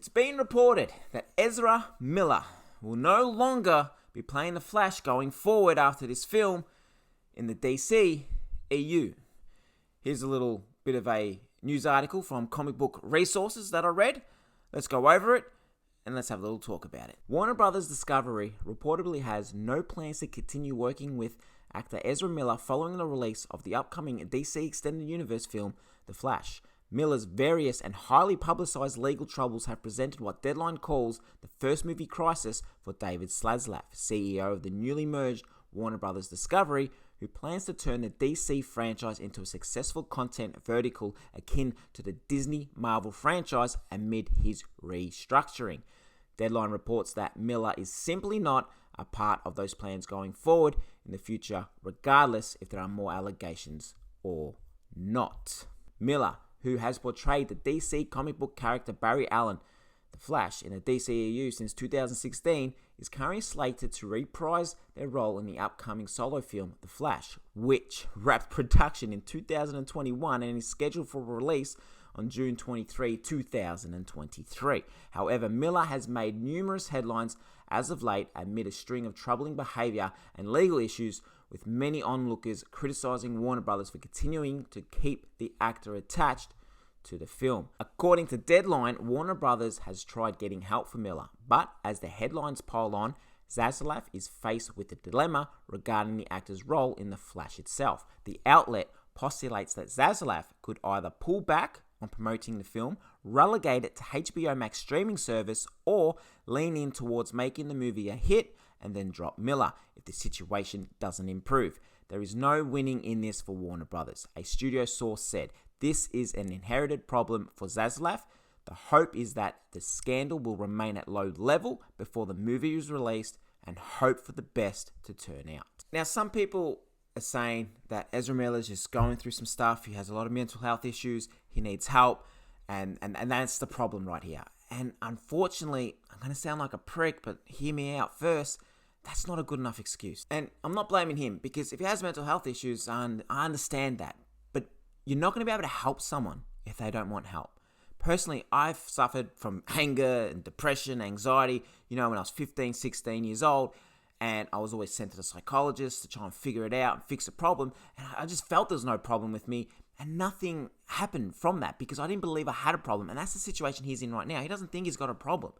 It's been reported that Ezra Miller will no longer be playing the Flash going forward after this film in the DCEU. Here's a little bit of a news article from Comic Book Resources that I read. Let's go over it and let's have a little talk about it. Warner Brothers Discovery reportedly has no plans to continue working with actor Ezra Miller following the release of the upcoming DC Extended Universe film, The Flash. Miller's various and highly publicized legal troubles have presented what Deadline calls the first movie crisis for David Zaslav, CEO of the newly merged Warner Brothers Discovery, who plans to turn the DC franchise into a successful content vertical akin to the Disney Marvel franchise amid his restructuring. Deadline reports that Miller is simply not a part of those plans going forward in the future, regardless if there are more allegations or not. Miller, who has portrayed the DC comic book character Barry Allen, the Flash, in the DCEU since 2016, is currently slated to reprise their role in the upcoming solo film, The Flash, which wrapped production in 2021 and is scheduled for release on June 23, 2023. However, Miller has made numerous headlines as of late amid a string of troubling behavior and legal issues, with many onlookers criticizing Warner Brothers for continuing to keep the actor attached to the film. According to Deadline, Warner Brothers has tried getting help for Miller, but as the headlines pile on, Zaslav is faced with a dilemma regarding the actor's role in The Flash itself. The outlet postulates that Zaslav could either pull back on promoting the film, relegate it to HBO Max streaming service, or lean in towards making the movie a hit and then drop Miller if the situation doesn't improve. There is no winning in this for Warner Brothers. A studio source said, "This is an inherited problem for Zaslav. The hope is that the scandal will remain at low level before the movie is released and hope for the best to turn out." Now, some people are saying that Ezra Miller is just going through some stuff. He has a lot of mental health issues. He needs help. And that's the problem right here. And unfortunately, I'm going to sound like a prick, but hear me out first. That's not a good enough excuse. And I'm not blaming him, because if he has mental health issues, I understand that. But you're not going to be able to help someone if they don't want help. Personally, I've suffered from anger and depression, anxiety, when I was 15, 16 years old. And I was always sent to the psychologist to try and figure it out and fix the problem. And I just felt there was no problem with me. And nothing happened from that because I didn't believe I had a problem. And that's the situation he's in right now. He doesn't think he's got a problem.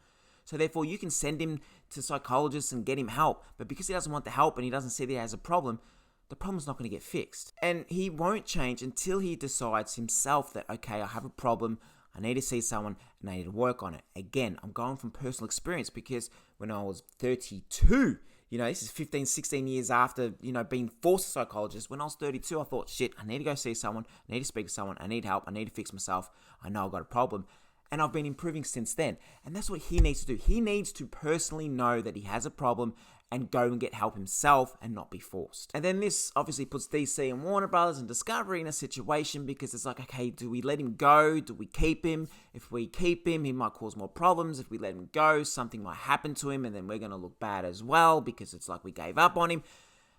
So therefore, you can send him to psychologists and get him help. But because he doesn't want the help and he doesn't see that he has a problem, the problem's not going to get fixed. And he won't change until he decides himself that, okay, I have a problem. I need to see someone and I need to work on it. Again, I'm going from personal experience because when I was 32, this is 15, 16 years after, being forced to psychologist. When I was 32, I thought, shit, I need to go see someone. I need to speak to someone. I need help. I need to fix myself. I know I've got a problem. And I've been improving since then. And that's what he needs to do. He needs to personally know that he has a problem and go and get help himself and not be forced. And then this obviously puts DC and Warner Brothers and Discovery in a situation because it's like, okay, do we let him go? Do we keep him? If we keep him, he might cause more problems. If we let him go, something might happen to him and then we're going to look bad as well because it's like we gave up on him.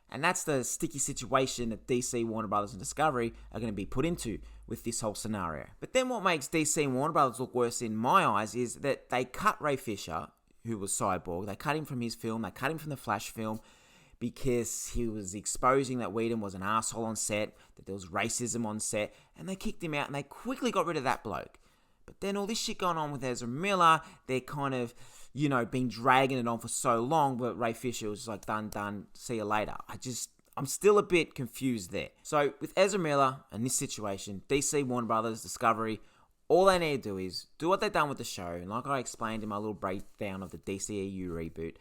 And that's the sticky situation that DC, Warner Brothers, and Discovery are going to be put into with this whole scenario. But then what makes DC and Warner Brothers look worse in my eyes is that they cut Ray Fisher, who was Cyborg. They cut him from his film. They cut him from the Flash film because he was exposing that Whedon was an asshole on set, that there was racism on set, and they kicked him out and they quickly got rid of that bloke. But then all this shit going on with Ezra Miller, they're kind of, been dragging it on for so long, but Ray Fisher was like, done, see you later. I'm still a bit confused there. So with Ezra Miller and this situation, DC, Warner Brothers, Discovery, all they need to do is do what they've done with the show. And like I explained in my little breakdown of the DCEU reboot,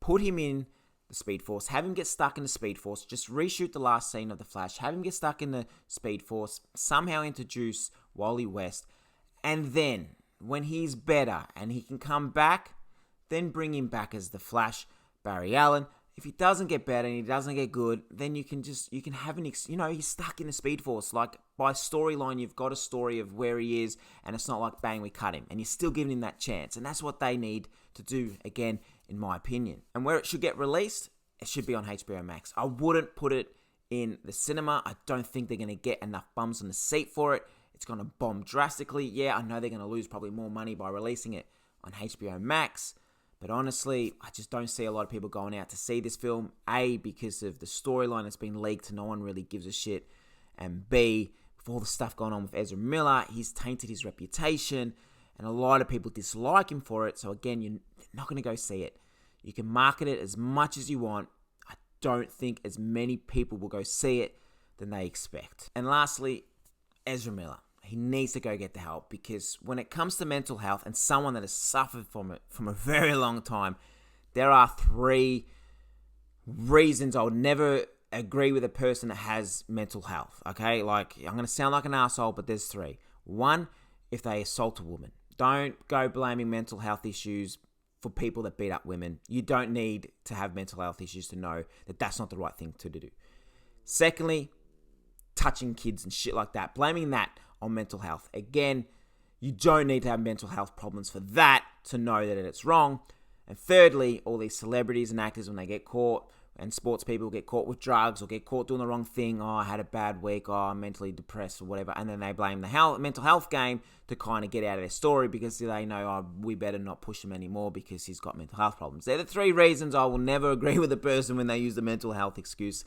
put him in the Speed Force, have him get stuck in the Speed Force, just reshoot the last scene of The Flash, have him get stuck in the Speed Force, somehow introduce Wally West, and then when he's better and he can come back, then bring him back as the Flash, Barry Allen. If he doesn't get better and he doesn't get good, then you can have he's stuck in the Speed Force. Like, by storyline, you've got a story of where he is, and it's not like, bang, we cut him. And you're still giving him that chance. And that's what they need to do, again, in my opinion. And where it should get released, it should be on HBO Max. I wouldn't put it in the cinema. I don't think they're going to get enough bums on the seat for it. It's going to bomb drastically. Yeah, I know they're going to lose probably more money by releasing it on HBO Max. But honestly, I just don't see a lot of people going out to see this film. A, because of the storyline that's been leaked, no one really gives a shit. And B, with all the stuff going on with Ezra Miller, he's tainted his reputation. And a lot of people dislike him for it. So again, you're not going to go see it. You can market it as much as you want. I don't think as many people will go see it than they expect. And lastly, Ezra Miller. He needs to go get the help, because when it comes to mental health and someone that has suffered from it from a very long time, there are 3 reasons I would never agree with a person that has mental health, okay? Like, I'm going to sound like an asshole, but there's 3. 1, if they assault a woman. Don't go blaming mental health issues for people that beat up women. You don't need to have mental health issues to know that that's not the right thing to do. Secondly, touching kids and shit like that. Blaming that on mental health. Again, you don't need to have mental health problems for that to know that it's wrong. And thirdly, all these celebrities and actors, when they get caught, and sports people get caught with drugs or get caught doing the wrong thing, I had a bad week, I'm mentally depressed or whatever, and then they blame the mental health game to kind of get out of their story, because they know, we better not push him anymore because he's got mental health problems. They're the 3 reasons I will never agree with a person when they use the mental health excuse.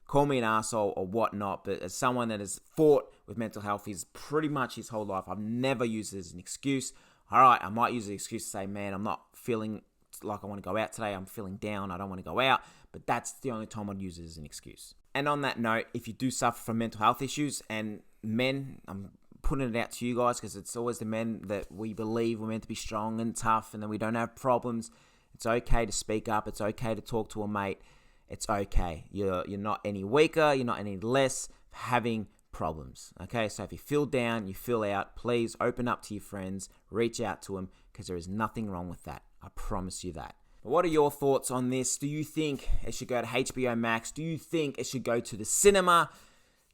Call me an asshole or whatnot, but as someone that has fought with mental health pretty much his whole life, I've never used it as an excuse. All right, I might use the excuse to say, man, I'm not feeling like I want to go out today. I'm feeling down. I don't want to go out. But that's the only time I'd use it as an excuse. And on that note, if you do suffer from mental health issues, and men, I'm putting it out to you guys, because it's always the men that we believe we're meant to be strong and tough and then we don't have problems. It's okay to speak up. It's okay to talk to a mate. It's okay. You're not any weaker. You're not any less having problems. Okay, so if you feel down, you feel out, please open up to your friends, reach out to them, because there is nothing wrong with that. I promise you that. But what are your thoughts on this? Do you think it should go to HBO Max? Do you think it should go to the cinema?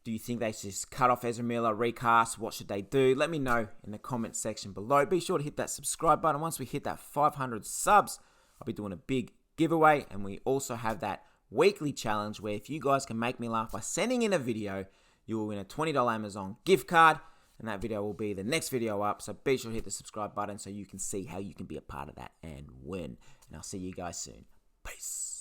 Do you think they should just cut off Ezra Miller, recast? What should they do? Let me know in the comment section below. Be sure to hit that subscribe button. Once we hit that 500 subs, I'll be doing a big giveaway. And we also have that weekly challenge where if you guys can make me laugh by sending in a video, you will win a $20 Amazon gift card. And that video will be the next video up. So be sure to hit the subscribe button so you can see how you can be a part of that and win. And I'll see you guys soon. Peace.